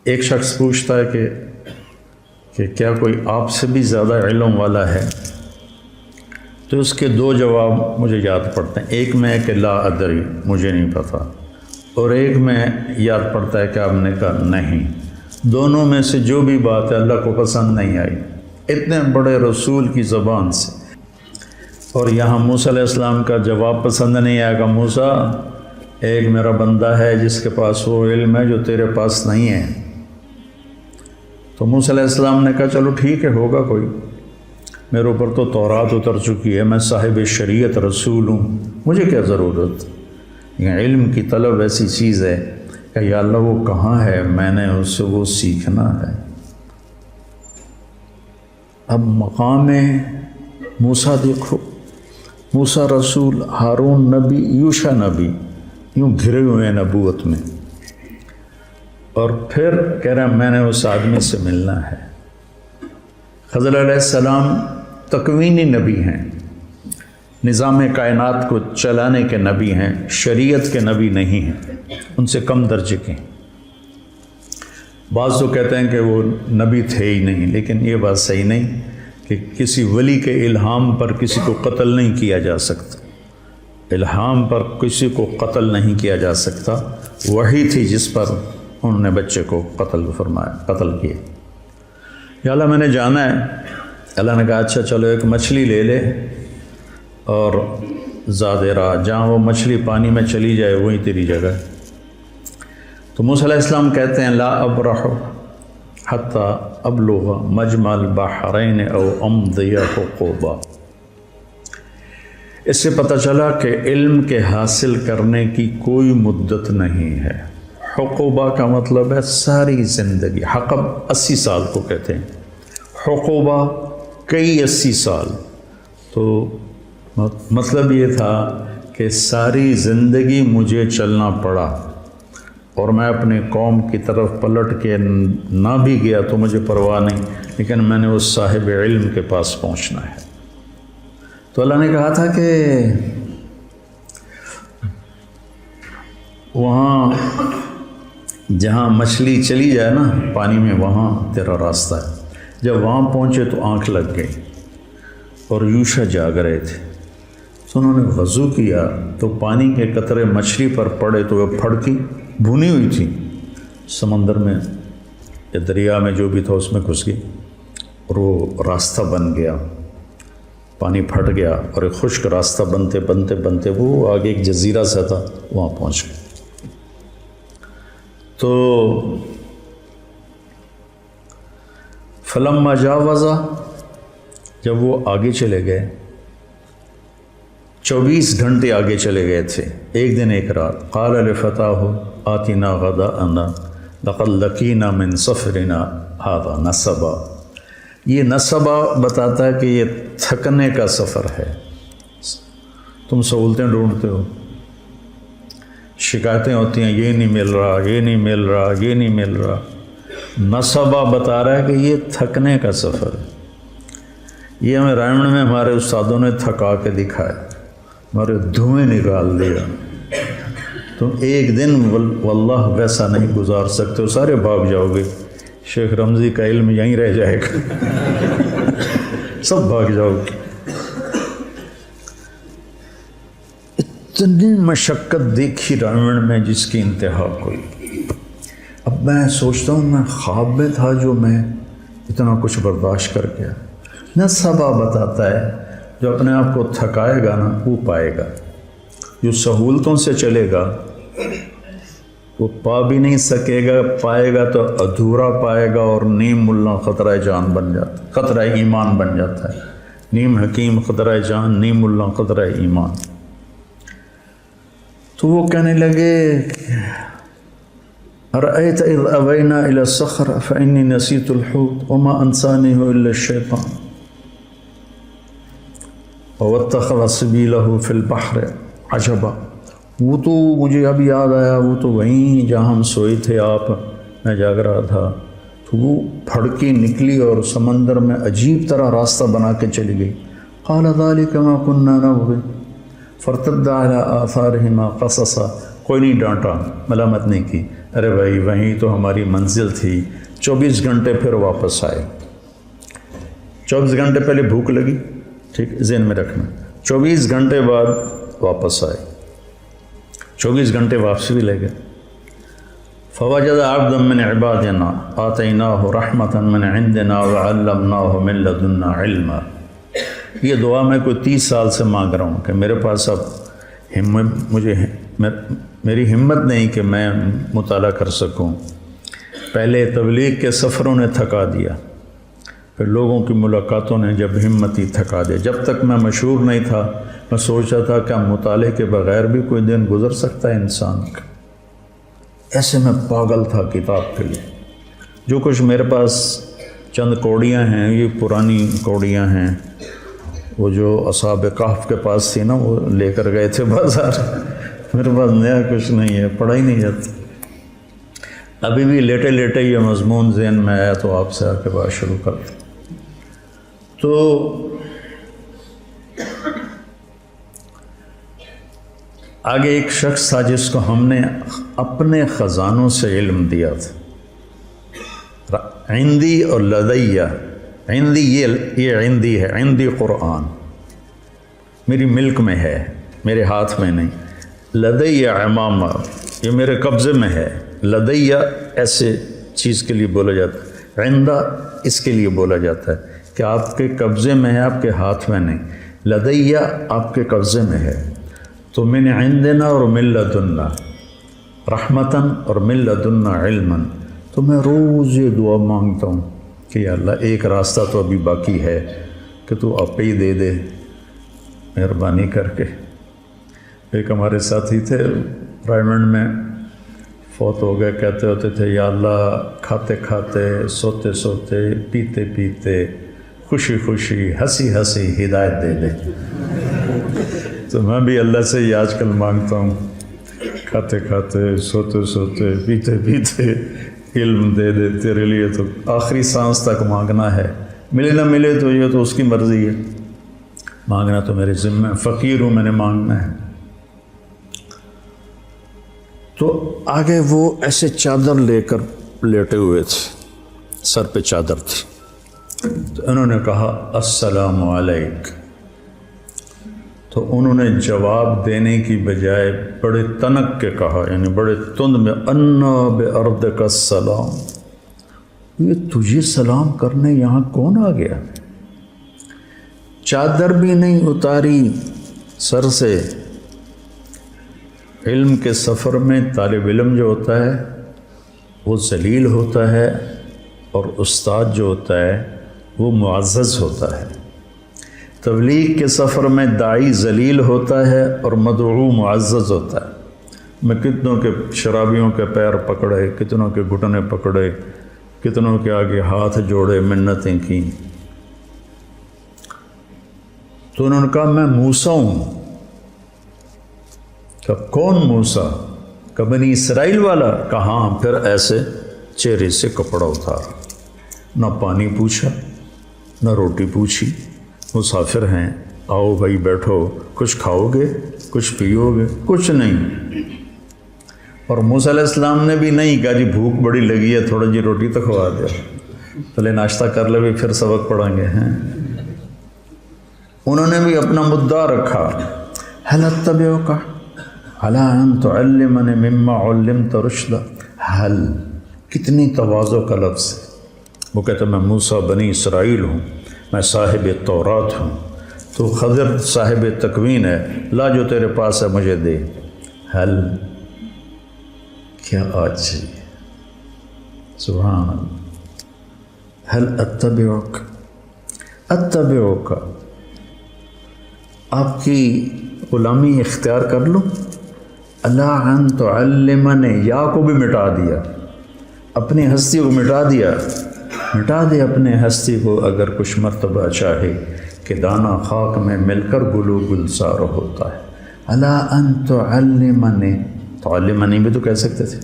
ایک شخص پوچھتا ہے کہ کیا کوئی آپ سے بھی زیادہ علم والا ہے؟ تو اس کے دو جواب مجھے یاد پڑتے ہیں. ایک میں کہ لا ادری، مجھے نہیں پتہ، اور ایک میں یاد پڑتا ہے کہ آپ نے کہا نہیں. دونوں میں سے جو بھی بات ہے اللہ کو پسند نہیں آئی اتنے بڑے رسول کی زبان سے. اور یہاں موسیٰ علیہ السلام کا جواب پسند نہیں آیا کہ موسیٰ، ایک میرا بندہ ہے جس کے پاس وہ علم ہے جو تیرے پاس نہیں ہے. تو موسیٰ علیہ السلام نے کہا چلو ٹھیک ہے، ہوگا کوئی، میرے اوپر تو تورات اتر چکی ہے، میں صاحب شریعت رسول ہوں، مجھے کیا ضرورت. یہ علم کی طلب ایسی چیز ہے کہ یا اللہ وہ کہاں ہے، میں نے اس سے وہ سیکھنا ہے. اب مقام موسیٰ دیکھو، موسیٰ رسول، ہارون نبی، یوشع نبی، یوں گھرے ہوئے ہیں نبوت میں، اور پھر کہہ رہا میں نے اس آدمی سے ملنا ہے. خضر علیہ السلام تکوینی نبی ہیں، نظام کائنات کو چلانے کے نبی ہیں، شریعت کے نبی نہیں ہیں، ان سے کم درجے کے ہیں. بعض تو کہتے ہیں کہ وہ نبی تھے ہی نہیں، لیکن یہ بات صحیح نہیں کہ کسی ولی کے الہام پر کسی کو قتل نہیں کیا جا سکتا. الہام پر کسی کو قتل نہیں کیا جا سکتا. وحی تھی جس پر انہوں نے بچے کو قتل کیا. یا اللہ میں نے جانا ہے. اللہ نے کہا اچھا چلو ایک مچھلی لے لے اور زیادہ راہ، جہاں وہ مچھلی پانی میں چلی جائے وہیں تیری جگہ. تو موسیٰ علیہ السلام کہتے ہیں لا ابرح حتی ابلغ مجمع البحرین او امضی حقوبا. اس سے پتہ چلا کہ علم کے حاصل کرنے کی کوئی مدت نہیں ہے. حقوبہ کا مطلب ہے ساری زندگی. حقب 80 سال کو کہتے ہیں، حقوبہ کئی 80 سال. تو مطلب یہ تھا کہ ساری زندگی مجھے چلنا پڑا، اور میں اپنے قوم کی طرف پلٹ کے نہ بھی گیا تو مجھے پرواہ نہیں، لیکن میں نے اس صاحب علم کے پاس پہنچنا ہے. تو اللہ نے کہا تھا کہ وہاں جہاں مچھلی چلی جائے نا پانی میں، وہاں تیرا راستہ ہے. جب وہاں پہنچے تو آنکھ لگ گئی اور یوشع جاگ رہے تھے. تو انہوں نے وضو کیا تو پانی کے قطرے مچھلی پر پڑے تو وہ پھڑکی، بھونی ہوئی تھی، سمندر میں یا دریا میں جو بھی تھا اس میں گھس گئی، اور وہ راستہ بن گیا. پانی پھٹ گیا اور ایک خشک راستہ بنتے بنتے بنتے وہ آگے ایک جزیرہ سا تھا، وہاں پہنچ گئے. تو فلما جاوزا، جب وہ آگے چلے گئے، 24 گھنٹے آگے چلے گئے تھے، ایک دن ایک رات. قال لفتاہ آتنا غداءنا لقد لقینا من سفرنا هذا نصبا. یہ نصبا بتاتا ہے کہ یہ تھکنے کا سفر ہے. تم سہولتیں ڈھونڈتے ہو، شکایتیں ہوتی ہیں یہ نہیں مل رہا، یہ نہیں مل رہا، یہ نہیں مل رہا. نصبا بتا رہا ہے کہ یہ تھکنے کا سفر ہے. یہ ہمیں رائمن میں ہمارے استادوں نے تھکا کے دکھایا، ہمارے دھوئیں نکال دیا. تم ایک دن واللہ ویسا نہیں گزار سکتے ہو، سارے بھاگ جاؤ گے. شیخ رمضی کا علم یہیں رہ جائے گا، سب بھاگ جاؤ گے. اتنی مشقت دیکھی رائمن میں جس کی انتہا کوئی. اب میں سوچتا ہوں میں خواب میں تھا جو میں اتنا کچھ برداشت کر گیا. نصبا بتاتا ہے جو اپنے آپ کو تھکائے گا نا وہ پائے گا، جو سہولتوں سے چلے گا وہ پا بھی نہیں سکے گا، پائے گا تو ادھورا پائے گا، اور نیم ملا خطرہ جان بن جاتا، خطرہ ایمان بن جاتا ہے. نیم حکیم خطرہ جان، نیم ملا خطرہ ایمان. تو وہ کہنے لگے ارأیت اذ اوینا الی الصخر فانی نسیت الحوت وما انسانیہ الا الشیطان واتخذ سبیلہ فی البحر عجبا. وہ تو مجھے اب یاد آیا، وہ تو وہیں جہاں ہم سوئے تھے، آپ، میں جاگ رہا تھا، تو وہ پھڑکی نکلی اور سمندر میں عجیب طرح راستہ بنا کے چلی گئی. قال ذلک ما كنا نبغي فارتد على آثارهما قصصا. کوئی نہیں ڈانٹا، ملامت نہیں کی. ارے بھائی وہیں تو ہماری منزل تھی. 24 گھنٹے پھر واپس آئے. 24 گھنٹے پہلے بھوک لگی، ٹھیک ذہن میں رکھنا. 24 گھنٹے بعد واپس آئے. 24 گھنٹے واپسی بھی لے گئے. فوجد عبدا من عبادنا آتیناہ رحمۃ من عندنا وعلمناہ من لدنا علما. یہ دعا میں کوئی 30 سال سے مانگ رہا ہوں کہ میرے پاس اب میری ہمت نہیں کہ میں مطالعہ کر سکوں. پہلے تبلیغ کے سفروں نے تھکا دیا، پھر لوگوں کی ملاقاتوں نے جب ہمت ہی تھکا دیا. جب تک میں مشہور نہیں تھا میں سوچا تھا کہ مطالعے کے بغیر بھی کوئی دن گزر سکتا ہے انسان کا. ایسے میں پاگل تھا کتاب کے لیے. جو کچھ میرے پاس چند کوڑیاں ہیں، یہ پرانی کوڑیاں ہیں، وہ جو اصحاب کہف کے پاس تھی نا وہ لے کر گئے تھے بازار. میرے پاس نیا کچھ نہیں ہے، پڑھا ہی نہیں جاتا. ابھی بھی لیٹے لیٹے یہ مضمون ذہن میں آیا تو آپ سے آ کے بات شروع کر دیں. تو آگے ایک شخص تھا جس کو ہم نے اپنے خزانوں سے علم دیا تھا. عندی اور لدیہ. عندی یہ عندی ہے، عندی قرآن میری ملک میں ہے، میرے ہاتھ میں نہیں. لدیہ امامہ یہ میرے قبضے میں ہے. لدیہ ایسے چیز کے لیے بولا جاتا ہے. عندہ اس کے لیے بولا جاتا ہے کہ آپ کے قبضے میں ہے، آپ کے ہاتھ میں نہیں. لدیہ آپ کے قبضے میں ہے. تو من عندنا اور من لدنا رحمتاً اور من لدنا علماً. تو میں روز یہ دعا مانگتا ہوں کہ یا اللہ ایک راستہ تو ابھی باقی ہے کہ تو آپ ہی دے دے مہربانی کر کے. ایک ہمارے ساتھی تھے رائمنڈ میں، فوت ہو گئے. کہتے ہوتے تھے یا اللہ کھاتے کھاتے، سوتے سوتے، پیتے پیتے، خوشی خوشی، ہنسی ہنسی ہدایت دے دے. تو میں بھی اللہ سے یہ آج کل مانگتا ہوں، کھاتے کھاتے، سوتے سوتے، پیتے پیتے علم دے دے. تیرے لیے تو آخری سانس تک مانگنا ہے، ملے نہ ملے تو یہ تو اس کی مرضی ہے، مانگنا تو میرے ذمہ. فقیر ہوں، میں نے مانگنا ہے. تو آگے وہ ایسے چادر لے کر لیٹے ہوئے تھے، سر پہ چادر تھی. تو انہوں نے کہا السلام علیک. تو انہوں نے جواب دینے کی بجائے بڑے تنک کے کہا، یعنی بڑے تند میں، انا بارضک السلام. یہ تجھے سلام کرنے یہاں کون آ گیا؟ چادر بھی نہیں اتاری سر سے. علم کے سفر میں طالب علم جو ہوتا ہے وہ ذلیل ہوتا ہے، اور استاد جو ہوتا ہے وہ معزز ہوتا ہے. تبلیغ کے سفر میں داعی ذلیل ہوتا ہے اور مدعو معزز ہوتا ہے. میں کتنوں کے شرابیوں کے پیر پکڑے، کتنوں کے گھٹنے پکڑے، کتنوں کے آگے ہاتھ جوڑے، منتیں کی. تو انہوں نے کہا میں موسیٰ ہوں. کہ کون موسیٰ؟ کہ بنی اسرائیل والا. کہاں؟ پھر ایسے چہرے سے کپڑا اتارا. نہ پانی پوچھا، نہ روٹی پوچھی. مسافر ہیں، آؤ بھائی بیٹھو، کچھ کھاؤ گے، کچھ پیو گے؟ کچھ نہیں. اور موسیٰ علیہ السلام نے بھی نہیں کہا جی بھوک بڑی لگی ہے تھوڑا جی روٹی تو کھوا دیا، پہلے ناشتہ کر لے بھی پھر سبق پڑھیں گے. ہیں انہوں نے بھی اپنا مدعا رکھا. هل اتبعک علی ان تعلمنی مما علمت رشدا. حل کتنی تواضع کا لفظ ہے. وہ کہتا میں موسیٰ بنی اسرائیل ہوں، میں صاحب تورات ہوں. تو خضر صاحب تکوین ہے، لا جو تیرے پاس ہے مجھے دے. حل کیا آج چاہیے. سبحان اللہ. حل اتبعک. اتبعک آپ کی غلامی اختیار کر لوں. اللہ ان تعلمنی، یا کو بھی مٹا دیا، اپنی ہستی کو مٹا دیا. مٹا دے اپنے ہستی کو اگر کچھ مرتبہ چاہے کہ دانہ خاک میں مل کر گلو گلزار ہوتا ہے. الا ان تعلمنی، تعلمنی بھی تو کہہ سکتے تھے.